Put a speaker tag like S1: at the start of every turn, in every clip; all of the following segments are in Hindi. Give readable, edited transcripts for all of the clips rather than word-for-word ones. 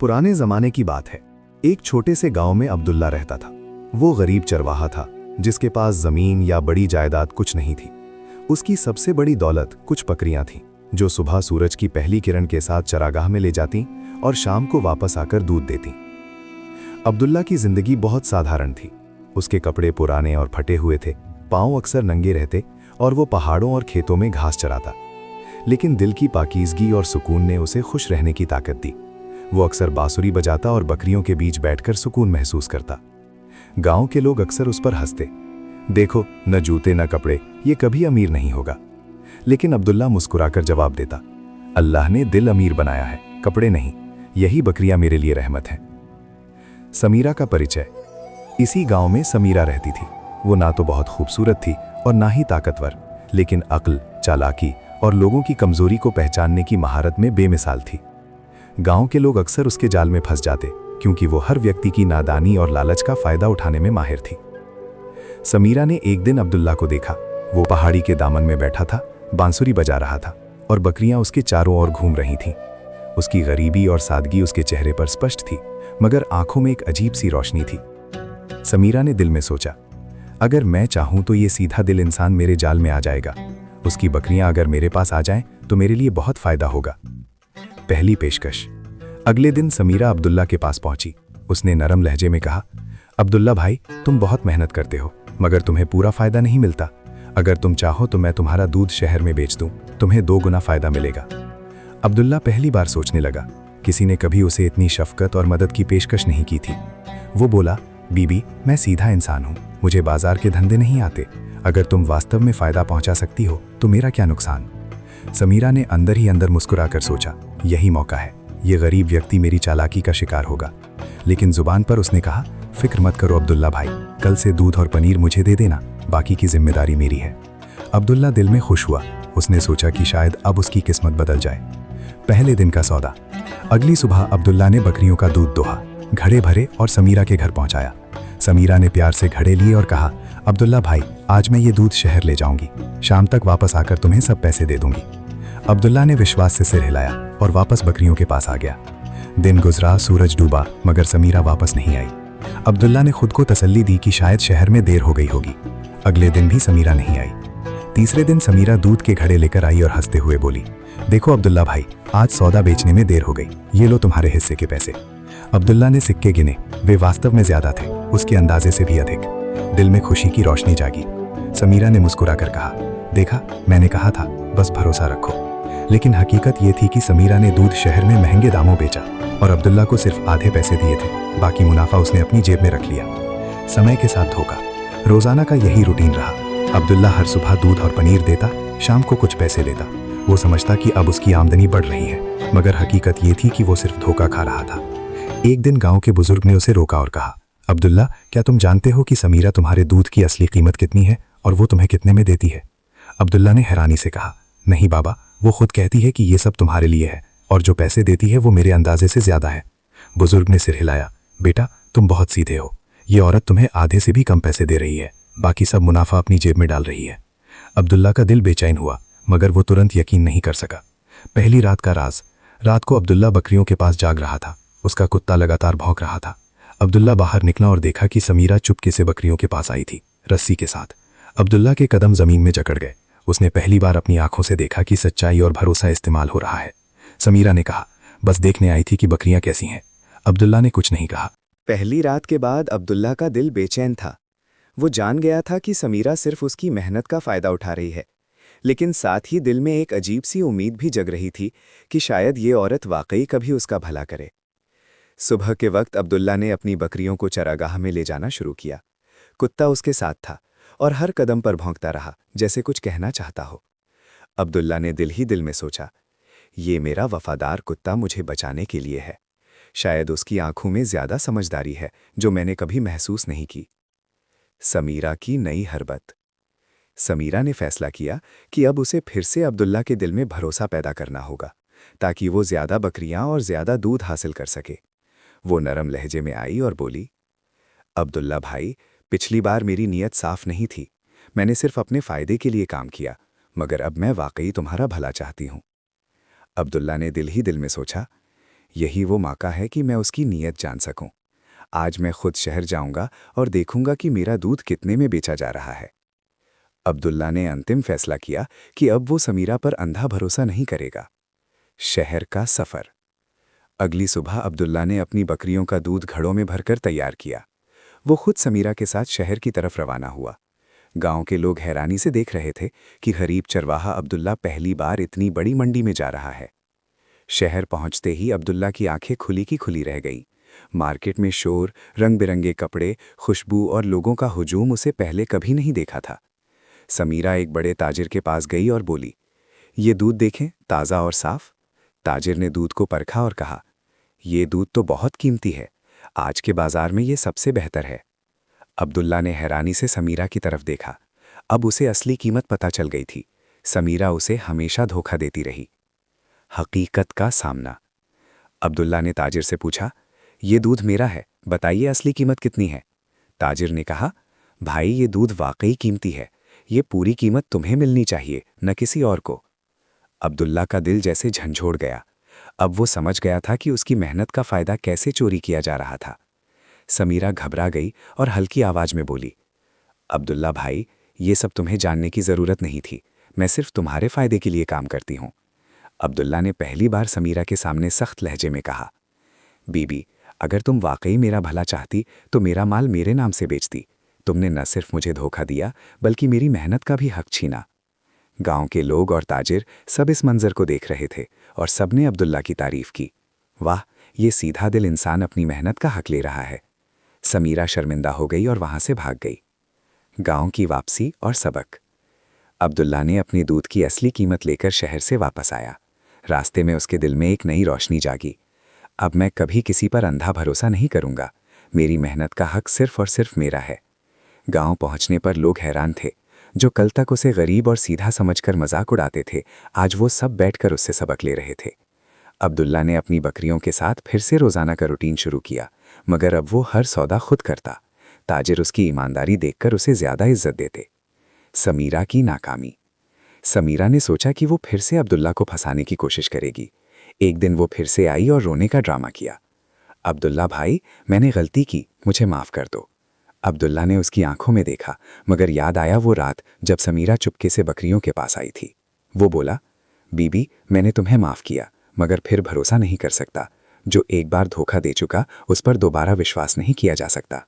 S1: पुराने जमाने की बात है। एक छोटे से गांव में अब्दुल्ला रहता था। वो गरीब चरवाहा था जिसके पास जमीन या बड़ी जायदाद कुछ नहीं थी। उसकी सबसे बड़ी दौलत कुछ बकरियां थीं जो सुबह सूरज की पहली किरण के साथ चरागाह में ले जाती और शाम को वापस आकर दूध देती। अब्दुल्ला की जिंदगी बहुत साधारण थी। उसके कपड़े पुराने और फटे हुए थे, पांव अक्सर नंगे रहते और वो पहाड़ों और खेतों में घास चराता। लेकिन दिल की पाकीज़गी और सुकून ने उसे खुश रहने की ताकत दी। वो अक्सर बांसुरी बजाता और बकरियों के बीच बैठकर सुकून महसूस करता। गांव के लोग अक्सर उस पर हंसते, देखो न जूते न कपड़े, ये कभी अमीर नहीं होगा। लेकिन अब्दुल्ला मुस्कुराकर जवाब देता, अल्लाह ने दिल अमीर बनाया है, कपड़े नहीं। यही बकरियां मेरे लिए रहमत हैं। समीरा का परिचय। इसी गांव में समीरा रहती थी। वो ना तो बहुत खूबसूरत थी और ना ही ताकतवर, लेकिन अक्ल, चालाकी और लोगों की कमजोरी को पहचानने की महारत में बेमिसाल थी। गांव के लोग अक्सर उसके जाल में फंस जाते क्योंकि वो हर व्यक्ति की नादानी और लालच का फायदा उठाने में माहिर थी। समीरा ने एक दिन अब्दुल्ला को देखा। वो पहाड़ी के दामन में बैठा था, बांसुरी बजा रहा था और बकरियां उसके चारों ओर घूम रही थीं। उसकी गरीबी और सादगी उसके चेहरे पर स्पष्ट थी, मगर आंखों में एक अजीब सी रोशनी थी। समीरा ने दिल में सोचा, अगर मैं चाहूं तो ये सीधा दिल इंसान मेरे जाल में आ जाएगा। उसकी बकरियां अगर मेरे पास आ जाएं तो मेरे लिए बहुत फायदा होगा। पहली पेशकश। अगले दिन समीरा अब्दुल्ला के पास पहुंची। उसने नरम लहजे में कहा, अब्दुल्ला भाई, तुम बहुत मेहनत करते हो मगर तुम्हें पूरा फायदा नहीं मिलता। अगर तुम चाहो तो मैं तुम्हारा दूध शहर में बेच दूं, तुम्हें 2 गुना फायदा मिलेगा। अब्दुल्ला पहली बार सोचने लगा, किसी ने कभी उसे इतनी शफकत और मदद की पेशकश नहीं की थी। वो बोला, बीबी, मैं सीधा इंसान हूं, मुझे बाजार के धंधे नहीं आते। अगर तुम वास्तव में फायदा पहुंचा सकती हो तो मेरा क्या नुकसान। समीरा ने अंदर ही अंदर मुस्कुराकर सोचा, यही मौका है, ये गरीब व्यक्ति मेरी चालाकी का शिकार होगा। लेकिन जुबान पर उसने कहा, फिक्र मत करो अब्दुल्ला भाई, कल से दूध और पनीर मुझे दे देना, बाकी की जिम्मेदारी मेरी है। अब्दुल्ला दिल में खुश हुआ। उसने सोचा कि शायद अब उसकी किस्मत बदल जाए। पहले दिन का सौदा। अगली सुबह अब्दुल्ला ने बकरियों का दूध दोहा, घड़े भरे और समीरा के घर पहुंचाया। समीरा ने प्यार से घड़े लिए और कहा, अब्दुल्ला भाई, आज मैं ये दूध शहर ले जाऊंगी, शाम तक वापस आकर तुम्हें सब पैसे दे दूंगी। अब्दुल्ला ने विश्वास से सिर हिलाया और वापस बकरियों के पास आ गया। दिन गुजरा, सूरज डूबा, मगर समीरा वापस नहीं आई। अब्दुल्ला ने खुद को तसल्ली दी कि शायद शहर में देर हो गई होगी। अगले दिन भी समीरा नहीं आई। तीसरे दिन समीरा दूध के घड़े लेकर आई और हंसते हुए बोली, देखो अब्दुल्ला भाई, आज सौदा बेचने में देर हो गई, ये लो तुम्हारे हिस्से के पैसे। अब्दुल्ला ने सिक्के गिने, वे वास्तव में ज्यादा थे, उसके अंदाजे से भी अधिक। दिल में खुशी की रोशनी जागी। समीरा ने मुस्कुराकर कहा, देखा, मैंने कहा था, बस भरोसा रखो। लेकिन हकीकत ये थी कि समीरा ने दूध शहर में महंगे दामों बेचा और अब्दुल्ला को सिर्फ आधे पैसे दिए थे, बाकी मुनाफा उसने अपनी जेब में रख लिया। समय के साथ धोखा। रोजाना का यही रूटीन रहा। अब्दुल्ला हर सुबह दूध और पनीर देता, शाम को कुछ पैसे लेता। वो समझता कि अब उसकी आमदनी बढ़ रही है, मगर हकीकत ये थी कि वो सिर्फ धोखा खा रहा था। एक दिन गांव के बुजुर्ग ने उसे रोका और कहा, अब्दुल्ला, क्या तुम जानते हो कि समीरा तुम्हारे दूध की असली कीमत कितनी है और वो तुम्हें कितने में देती है? अब्दुल्ला ने हैरानी से कहा, नहीं बाबा, वो खुद कहती है कि ये सब तुम्हारे लिए है और जो पैसे देती है वो मेरे अंदाजे से ज्यादा है। बुजुर्ग ने सिर हिलाया, बेटा, तुम बहुत सीधे हो। ये औरत तुम्हें आधे से भी कम पैसे दे रही है, बाकी सब मुनाफा अपनी जेब में डाल रही है। अब्दुल्ला का दिल बेचैन हुआ, मगर वो तुरंत यकीन नहीं कर सका। पहली रात का राज। रात को अब्दुल्ला बकरियों के पास जाग रहा था। उसका कुत्ता लगातार भौंक रहा था। अब्दुल्ला बाहर निकला और देखा कि समीरा चुपके से बकरियों के पास आई थी, रस्सी के साथ। अब्दुल्ला के कदम जमीन में जकड़ गए। उसने पहली बार अपनी आंखों से देखा कि सच्चाई और भरोसा इस्तेमाल हो रहा है। समीरा ने कहा, बस देखने आई थी कि बकरियां कैसी हैं। अब्दुल्ला ने कुछ नहीं कहा।
S2: पहली रात के बाद अब्दुल्ला का दिल बेचैन था। वो जान गया था कि समीरा सिर्फ उसकी मेहनत का फायदा उठा रही है, लेकिन साथ ही दिल में एक अजीब सी उम्मीद भी जग रही थी कि शायद ये औरत वाकई कभी उसका भला करे। सुबह के वक्त अब्दुल्ला ने अपनी बकरियों को चरागाह में ले जाना शुरू किया। कुत्ता उसके साथ था और हर कदम पर भौंकता रहा, जैसे कुछ कहना चाहता हो। अब्दुल्ला ने दिल ही दिल में सोचा, ये मेरा वफादार कुत्ता मुझे बचाने के लिए है। शायद उसकी आंखों में ज्यादा समझदारी है जो मैंने कभी महसूस नहीं की। समीरा की नई हरबत। समीरा ने फैसला किया कि अब उसे फिर से अब्दुल्ला के दिल में भरोसा पैदा करना होगा, ताकि वो ज्यादा बकरियां और ज्यादा दूध हासिल कर सके। वो नरम लहजे में आई और बोली, अब्दुल्ला भाई, पिछली बार मेरी नीयत साफ नहीं थी। मैंने सिर्फ अपने फायदे के लिए काम किया, मगर अब मैं वाकई तुम्हारा भला चाहती हूं। अब्दुल्ला ने दिल ही दिल में सोचा, यही वो मौका है कि मैं उसकी नीयत जान सकूं। आज मैं खुद शहर जाऊंगा और देखूंगा कि मेरा दूध कितने में बेचा जा रहा है। अब्दुल्ला ने अंतिम फैसला किया कि अब वो समीरा पर अंधा भरोसा नहीं करेगा। शहर का सफर। अगली सुबह अब्दुल्ला ने अपनी बकरियों का दूध घड़ों में भरकर तैयार किया। वो खुद समीरा के साथ शहर की तरफ रवाना हुआ। गांव के लोग हैरानी से देख रहे थे कि गरीब चरवाहा अब्दुल्ला पहली बार इतनी बड़ी मंडी में जा रहा है। शहर पहुंचते ही अब्दुल्ला की आंखें खुली की खुली रह गईं। मार्केट में शोर, रंग बिरंगे कपड़े, खुशबू और लोगों का हुजूम उसे पहले कभी नहीं देखा था। समीरा एक बड़े ताजिर के पास गई और बोली, ये दूध देखें, ताज़ा और साफ। ताजिर ने दूध को परखा और कहा, ये दूध तो बहुत कीमती है, आज के बाजार में ये सबसे बेहतर है। अब्दुल्ला ने हैरानी से समीरा की तरफ देखा। अब उसे असली कीमत पता चल गई थी। समीरा उसे हमेशा धोखा देती रही। हकीकत का सामना। अब्दुल्ला ने ताजिर से पूछा, ये दूध मेरा है, बताइए असली कीमत कितनी है। ताजिर ने कहा, भाई ये दूध वाकई कीमती है, ये पूरी कीमत तुम्हें मिलनी चाहिए, न किसी और को। अब्दुल्ला का दिल जैसे झंझोड़ गया। अब वो समझ गया था कि उसकी मेहनत का फायदा कैसे चोरी किया जा रहा था। समीरा घबरा गई और हल्की आवाज में बोली, अब्दुल्ला भाई, ये सब तुम्हें जानने की जरूरत नहीं थी, मैं सिर्फ तुम्हारे फायदे के लिए काम करती हूँ। अब्दुल्ला ने पहली बार समीरा के सामने सख्त लहजे में कहा, बीबी, अगर तुम वाकई मेरा भला चाहती तो मेरा माल मेरे नाम से बेचती। तुमने न सिर्फ मुझे धोखा दिया बल्कि मेरी मेहनत का भी हक छीना। गांव के लोग और ताजिर सब इस मंजर को देख रहे थे और सबने अब्दुल्ला की तारीफ की। वाह, ये सीधा दिल इंसान अपनी मेहनत का हक ले रहा है। समीरा शर्मिंदा हो गई और वहां से भाग गई। गांव की वापसी और सबक। अब्दुल्ला ने अपनी दूध की असली कीमत लेकर शहर से वापस आया। रास्ते में उसके दिल में एक नई रोशनी जागी। अब मैं कभी किसी पर अंधा भरोसा नहीं करूंगा, मेरी मेहनत का हक सिर्फ और सिर्फ मेरा है। गांव पहुंचने पर लोग हैरान थे। जो कल तक उसे गरीब और सीधा समझकर मजाक उड़ाते थे, आज वो सब बैठकर उससे सबक ले रहे थे। अब्दुल्ला ने अपनी बकरियों के साथ फिर से रोजाना का रूटीन शुरू किया, मगर अब वो हर सौदा खुद करता। ताजिर उसकी ईमानदारी देखकर उसे ज्यादा इज्जत देते। समीरा की नाकामी। समीरा ने सोचा कि वो फिर से अब्दुल्ला को फंसाने की कोशिश करेगी। एक दिन वो फिर से आई और रोने का ड्रामा किया। अब्दुल्ला भाई, मैंने गलती की, मुझे माफ कर दो। अब्दुल्ला ने उसकी आंखों में देखा, मगर याद आया वो रात जब समीरा चुपके से बकरियों के पास आई थी। वो बोला, बीबी, मैंने तुम्हें माफ किया, मगर फिर भरोसा नहीं कर सकता। जो एक बार धोखा दे चुका उस पर दोबारा विश्वास नहीं किया जा सकता।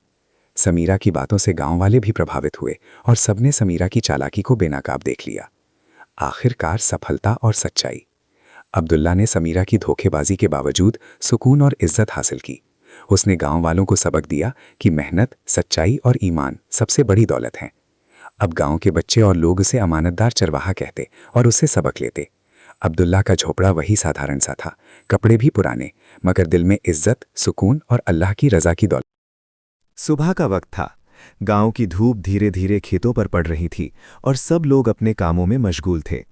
S2: समीरा की बातों से गांव वाले भी प्रभावित हुए और सबने समीरा की चालाकी को बेनकाब देख लिया। आखिरकार सफलता और सच्चाई। अब्दुल्ला ने समीरा की धोखेबाजी के बावजूद सुकून और इज्जत हासिल की। उसने गांव वालों को सबक दिया कि मेहनत, सच्चाई और ईमान सबसे बड़ी दौलत हैं। अब गांव के बच्चे और लोग उसे अमानतदार चरवाहा कहते और उससे सबक लेते। अब्दुल्ला का झोपड़ा वही साधारण सा था, कपड़े भी पुराने, मगर दिल में इज्जत, सुकून और अल्लाह की रजा की दौलत।
S1: सुबह का वक्त था। गांव की धूप धीरे धीरे खेतों पर पड़ रही थी और सब लोग अपने कामों में मशगूल थे।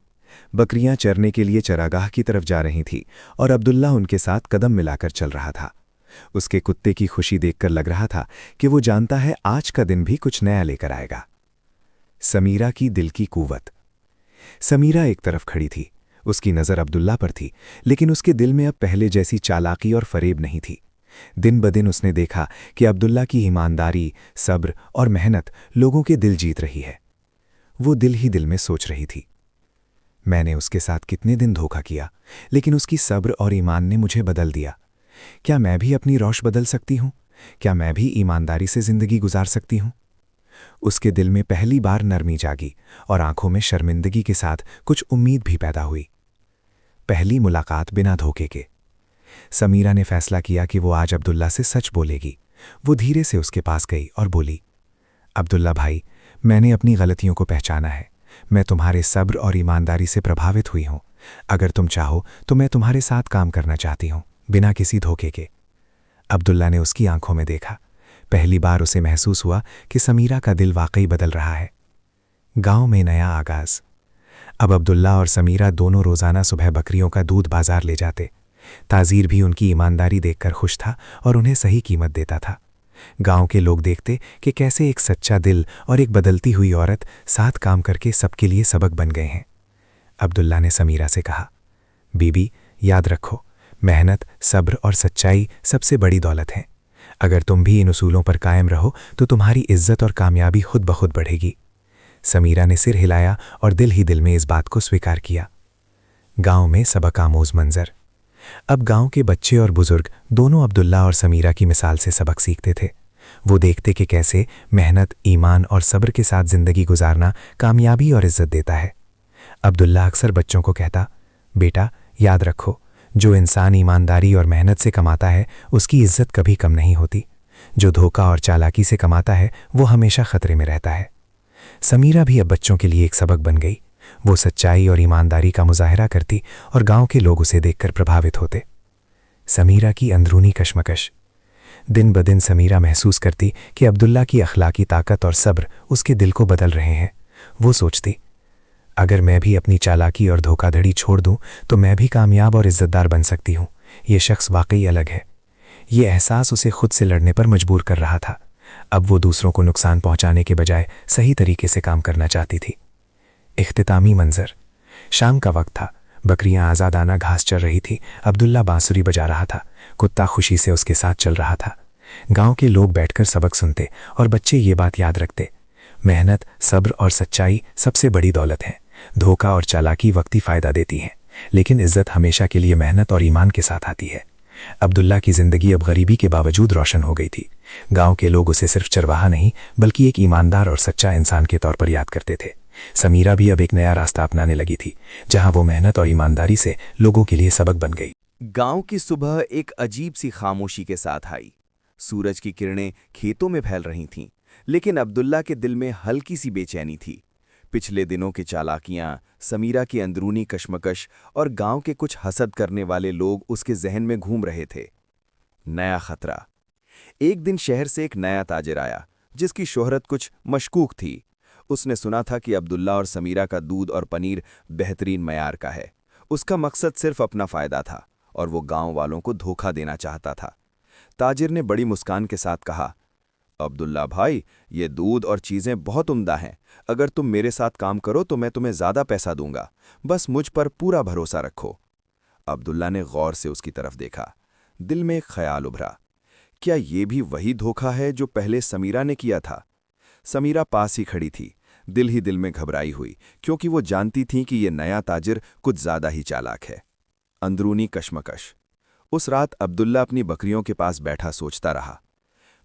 S1: बकरियां चरने के लिए चरागाह की तरफ जा रही थीं और अब्दुल्ला उनके साथ कदम मिलाकर चल रहा था। उसके कुत्ते की खुशी देखकर लग रहा था कि वो जानता है आज का दिन भी कुछ नया लेकर आएगा। समीरा की दिल की कुव्वत। समीरा एक तरफ खड़ी थी, उसकी नज़र अब्दुल्ला पर थी, लेकिन उसके दिल में अब पहले जैसी चालाकी और फरेब नहीं थी। दिन ब दिन उसने देखा कि अब्दुल्ला की ईमानदारी, सब्र और मेहनत लोगों के दिल जीत रही है। वो दिल ही दिल में सोच रही थी, मैंने उसके साथ कितने दिन धोखा किया, लेकिन उसकी सब्र और ईमान ने मुझे बदल दिया। क्या मैं भी अपनी रौश बदल सकती हूँ? क्या मैं भी ईमानदारी से जिंदगी गुजार सकती हूँ? उसके दिल में पहली बार नरमी जागी और आंखों में शर्मिंदगी के साथ कुछ उम्मीद भी पैदा हुई। पहली मुलाकात बिना धोखे के। समीरा ने फैसला किया कि वो आज अब्दुल्ला से सच बोलेगी। वो धीरे से उसके पास गई और बोली, अब्दुल्ला भाई, मैंने अपनी गलतियों को पहचाना है। मैं तुम्हारे सब्र और ईमानदारी से प्रभावित हुई हूँ। अगर तुम चाहो तो मैं तुम्हारे साथ काम करना चाहती हूँ, बिना किसी धोखे के। अब्दुल्ला ने उसकी आंखों में देखा। पहली बार उसे महसूस हुआ कि समीरा का दिल वाकई बदल रहा है। गांव में नया आगाज। अब अब्दुल्ला और समीरा दोनों रोजाना सुबह बकरियों का दूध बाजार ले जाते। ताजीर भी उनकी ईमानदारी देखकर खुश था और उन्हें सही कीमत देता था। गांव के लोग देखते कि कैसे एक सच्चा दिल और एक बदलती हुई औरत साथ काम करके सबके लिए सबक बन गए हैं। अब्दुल्ला ने समीरा से कहा, बीबी, याद रखो, मेहनत, सब्र और सच्चाई सबसे बड़ी दौलत हैं। अगर तुम भी इन उसूलों पर कायम रहो तो तुम्हारी इज्जत और कामयाबी खुद ब खुद बढ़ेगी। समीरा ने सिर हिलाया और दिल ही दिल में इस बात को स्वीकार किया। गांव में सबक आमोज मंजर। अब गांव के बच्चे और बुजुर्ग दोनों अब्दुल्ला और समीरा की मिसाल से सबक सीखते थे। वो देखते कि कैसे मेहनत, ईमान और सब्र के साथ जिंदगी गुजारना कामयाबी और इज्जत देता है। अब्दुल्ला अक्सर बच्चों को कहता, बेटा याद रखो, जो इंसान ईमानदारी और मेहनत से कमाता है उसकी इज्जत कभी कम नहीं होती। जो धोखा और चालाकी से कमाता है वो हमेशा खतरे में रहता है। समीरा भी अब बच्चों के लिए एक सबक बन गई। वो सच्चाई और ईमानदारी का मुजाहरा करती और गांव के लोग उसे देखकर प्रभावित होते। समीरा की अंदरूनी कश्मकश। दिन ब दिन समीरा महसूस करती कि अब्दुल्ला की अखलाकी ताकत और सब्र उसके दिल को बदल रहे हैं। वो सोचती, अगर मैं भी अपनी चालाकी और धोखाधड़ी छोड़ दूं तो मैं भी कामयाब और इज्जतदार बन सकती हूं। ये शख्स वाकई अलग है। ये एहसास उसे खुद से लड़ने पर मजबूर कर रहा था। अब वो दूसरों को नुकसान पहुंचाने के बजाय सही तरीके से काम करना चाहती थी। इख्तितामी मंजर। शाम का वक्त था। बकरियां आज़ादाना घास चर रही थी। अब्दुल्ला बांसुरी बजा रहा था। कुत्ता खुशी से उसके साथ चल रहा था। गांव के लोग बैठकर सबक सुनते और बच्चे ये बात याद रखते, मेहनत, सब्र और सच्चाई सबसे बड़ी दौलत है। धोखा और चालाकी वक्ती फ़ायदा देती हैं, लेकिन इज्जत हमेशा के लिए मेहनत और ईमान के साथ आती है। अब्दुल्ला की ज़िंदगी अब गरीबी के बावजूद रोशन हो गई थी। गांव के लोग उसे सिर्फ चरवाहा नहीं बल्कि एक ईमानदार और सच्चा इंसान के तौर पर याद करते थे। समीरा भी अब एक नया रास्ता अपनाने लगी थी, जहां वो मेहनत और ईमानदारी से लोगों के लिए सबक बन गई।
S3: गांव की सुबह एक अजीब सी खामोशी के साथ आई। सूरज की किरणें खेतों में फैल रही थीं, लेकिन अब्दुल्ला के दिल में हल्की सी बेचैनी थी। पिछले दिनों की चालाकियां, समीरा की अंदरूनी कश्मकश और गांव के कुछ हसद करने वाले लोग उसके जहन में घूम रहे थे। नया खतरा। एक दिन शहर से एक नया ताजिर आया, जिसकी शोहरत कुछ मशकूक थी। उसने सुना था कि अब्दुल्ला और समीरा का दूध और पनीर बेहतरीन मयार का है। उसका मकसद सिर्फ अपना फ़ायदा था और वो गांव वालों को धोखा देना चाहता था। ताजिर ने बड़ी मुस्कान के साथ कहा, अब्दुल्ला भाई, ये दूध और चीज़ें बहुत उम्दा हैं। अगर तुम मेरे साथ काम करो तो मैं तुम्हें ज़्यादा पैसा दूंगा। बस मुझ पर पूरा भरोसा रखो। अब्दुल्ला ने गौर से उसकी तरफ देखा। दिल में एक ख्याल उभरा, क्या ये भी वही धोखा है जो पहले समीरा ने किया था? समीरा पास ही खड़ी थी, दिल ही दिल में घबराई हुई, क्योंकि वो जानती थी कि ये नया ताजिर कुछ ज़्यादा ही चालाक है। अंदरूनी कश्मकश। उस रात अब्दुल्ला अपनी बकरियों के पास बैठा सोचता रहा,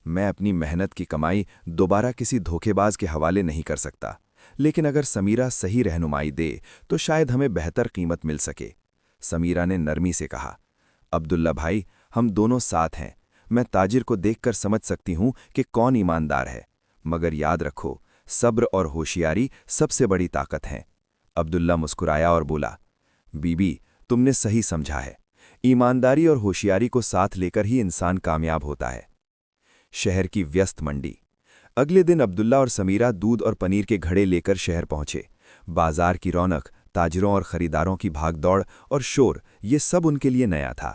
S3: मैं अपनी मेहनत की कमाई दोबारा किसी धोखेबाज के हवाले नहीं कर सकता, लेकिन अगर समीरा सही रहनुमाई दे तो शायद हमें बेहतर कीमत मिल सके। समीरा ने नरमी से कहा, अब्दुल्ला भाई, हम दोनों साथ हैं। मैं ताजिर को देखकर समझ सकती हूं कि कौन ईमानदार है, मगर याद रखो, सब्र और होशियारी सबसे बड़ी ताकत हैं। अब्दुल्ला मुस्कुराया और बोला, बीबी, तुमने सही समझा है। ईमानदारी और होशियारी को साथ लेकर ही इंसान कामयाब होता है। शहर की व्यस्त मंडी। अगले दिन अब्दुल्ला और समीरा दूध और पनीर के घड़े लेकर शहर पहुंचे। बाजार की रौनक, ताजिरों और खरीदारों की भागदौड़ और शोर, ये सब उनके लिए नया था।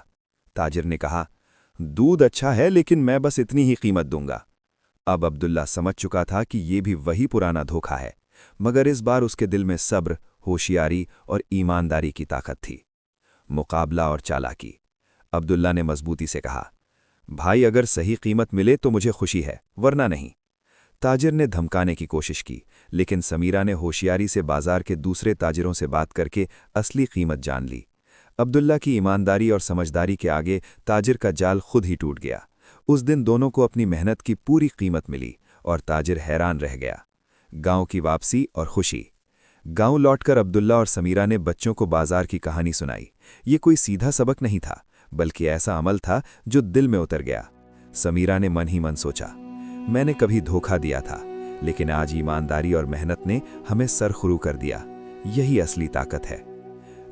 S3: ताजिर ने कहा, दूध अच्छा है, लेकिन मैं बस इतनी ही कीमत दूंगा। अब अब्दुल्ला समझ चुका था कि ये भी वही पुराना धोखा है, मगर इस बार उसके दिल में सब्र, होशियारी और ईमानदारी की ताकत थी। मुकाबला और चालाकी। अब्दुल्ला ने मजबूती से कहा, भाई, अगर सही कीमत मिले तो मुझे खुशी है, वरना नहीं। ताजिर ने धमकाने की कोशिश की, लेकिन समीरा ने होशियारी से बाजार के दूसरे ताजिरों से बात करके असली कीमत जान ली। अब्दुल्ला की ईमानदारी और समझदारी के आगे ताजिर का जाल खुद ही टूट गया। उस दिन दोनों को अपनी मेहनत की पूरी कीमत मिली और ताजिर हैरान रह गया। गांव की वापसी और खुशी। गांव लौटकर अब्दुल्ला और समीरा ने बच्चों को बाजार की कहानी सुनाई। ये कोई सीधा सबक नहीं था, बल्कि ऐसा अमल था जो दिल में उतर गया। समीरा ने मन ही मन सोचा, मैंने कभी धोखा दिया था, लेकिन आज ईमानदारी और मेहनत ने हमें सरखुरू कर दिया। यही असली ताकत है।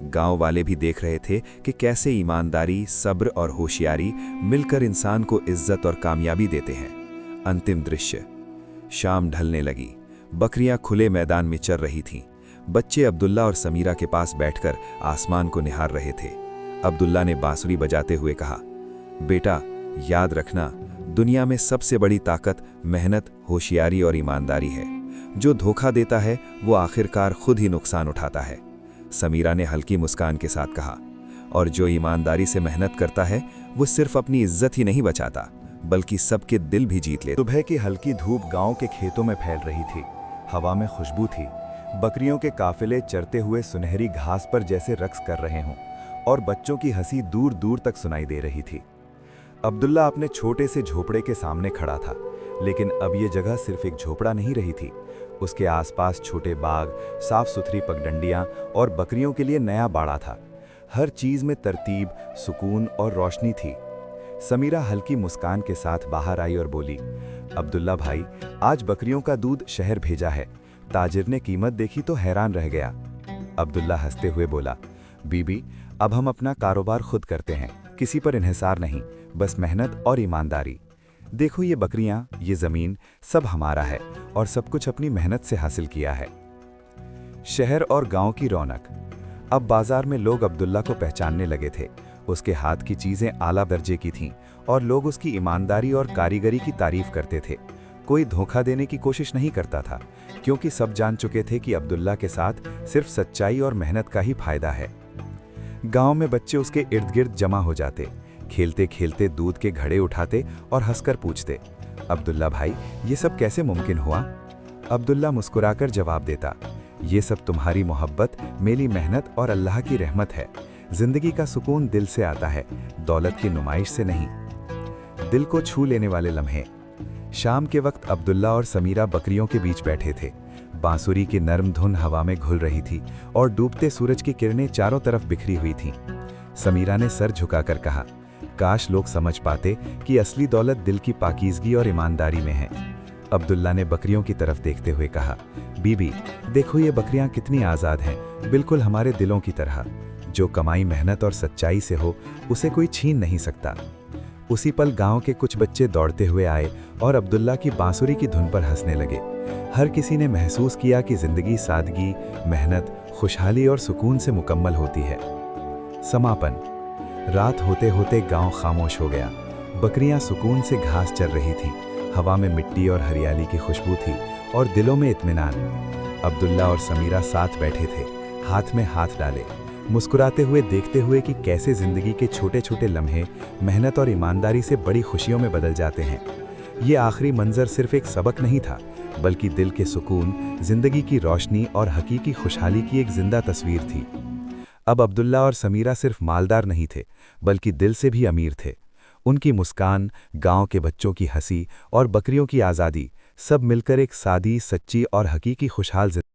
S3: गांव वाले भी देख रहे थे कि कैसे ईमानदारी, सब्र और होशियारी मिलकर इंसान को इज्जत और कामयाबी देते हैं। अंतिम दृश्य। शाम ढलने लगी। बकरियां खुले मैदान में चर रही थीं। बच्चे अब्दुल्ला और समीरा के पास बैठकर आसमान को निहार रहे थे। अब्दुल्ला ने बांसुरी बजाते हुए कहा, बेटा, याद रखना, दुनिया में सबसे बड़ी ताकत मेहनत, होशियारी और ईमानदारी है। जो धोखा देता है वो आखिरकार खुद ही नुकसान उठाता है। समीरा ने हल्की मुस्कान के साथ कहा, और जो ईमानदारी से मेहनत करता है वो सिर्फ अपनी इज्जत ही नहीं बचाता बल्कि सबके दिल भी जीत लेता।
S1: सुबह की हल्की धूप गांव के खेतों में फैल रही थी। हवा में खुशबू थी। बकरियों के काफिले चरते हुए सुनहरी घास पर जैसे रक्स कर रहे हों और बच्चों की हंसी दूर दूर तक सुनाई दे रही थी। अब्दुल्ला अपने छोटे से झोपड़े के सामने खड़ा था, लेकिन अब ये जगह सिर्फ एक झोपड़ा नहीं रही थी। उसके आसपास छोटे बाग, साफ सुथरी पगडंडियां और बकरियों के लिए नया बाड़ा था। हर चीज में तरतीब, सुकून और रोशनी थी। समीरा हल्की मुस्कान के साथ बाहर आई और बोली, अब्दुल्ला भाई, आज बकरियों का दूध शहर भेजा है। ताजिर ने कीमत देखी तो हैरान रह गया। अब्दुल्ला हंसते हुए बोला, बीबी, अब हम अपना कारोबार खुद करते हैं, किसी पर इन्हिसार नहीं, बस मेहनत और ईमानदारी। देखो ये बकरियां, ये जमीन, सब हमारा है और सब कुछ अपनी मेहनत से हासिल किया है। शहर और गांव की रौनक। अब बाजार में लोग अब्दुल्ला को पहचानने लगे थे। उसके हाथ की चीजें आला दर्जे की थीं और लोग उसकी ईमानदारी और कारीगरी की तारीफ करते थे। कोई धोखा देने की कोशिश नहीं करता था, क्योंकि सब जान चुके थे कि अब्दुल्ला के साथ सिर्फ सच्चाई और मेहनत का ही फायदा है। गांव में बच्चे उसके इर्द गिर्द जमा हो जाते, खेलते खेलते दूध के घड़े उठाते और हंसकर पूछते, अब्दुल्ला भाई, ये सब कैसे मुमकिन हुआ? अब्दुल्ला मुस्कुराकर जवाब देता, ये सब तुम्हारी मोहब्बत, मेरी मेहनत और अल्लाह की रहमत है। जिंदगी का सुकून दिल से आता है, दौलत की नुमाइश से नहीं। दिल को छू लेने वाले लम्हे। शाम के वक्त अब्दुल्ला और समीरा बकरियों के बीच बैठे थे। बांसुरी की नर्म धुन हवा में घुल रही थी और डूबते सूरज की किरणें चारों तरफ बिखरी हुई थीं। समीरा ने सर झुकाकर कहा, काश लोग समझ पाते कि असली दौलत दिल की पाकीज़गी और ईमानदारी में है। अब्दुल्ला ने बकरियों की तरफ देखते हुए कहा, बीबी, देखो ये बकरियां कितनी आज़ाद हैं, बिल्कुल हमारे दिलों की तरह। जो कमाई मेहनत और सच्चाई से हो, उसे कोई छीन नहीं सकता। उसी पल गांव के कुछ बच्चे दौड़ते हुए आए और अब्दुल्ला की बांसुरी की धुन पर हंसने लगे। हर किसी ने महसूस किया कि जिंदगी सादगी, मेहनत, खुशहाली और सुकून से मुकम्मल होती है। समापन। रात होते होते गांव खामोश हो गया। बकरियां सुकून से घास चर रही थीं। हवा में मिट्टी और हरियाली की खुशबू थी और दिलों में इत्मीनान। अब्दुल्ला और समीरा साथ बैठे थे, हाथ में हाथ डाले, मुस्कुराते हुए देखते हुए कि कैसे जिंदगी के छोटे छोटे लम्हे मेहनत और ईमानदारी से बड़ी खुशियों में बदल जाते हैं। ये आखिरी मंजर सिर्फ एक सबक नहीं था, बल्कि दिल के सुकून, जिंदगी की रोशनी और हकीकी खुशहाली की एक जिंदा तस्वीर थी। अब अब्दुल्ला और समीरा सिर्फ मालदार नहीं थे, बल्कि दिल से भी अमीर थे। उनकी मुस्कान, गांव के बच्चों की हंसी और बकरियों की आज़ादी, सब मिलकर एक सादी, सच्ची और हकीकी खुशहाल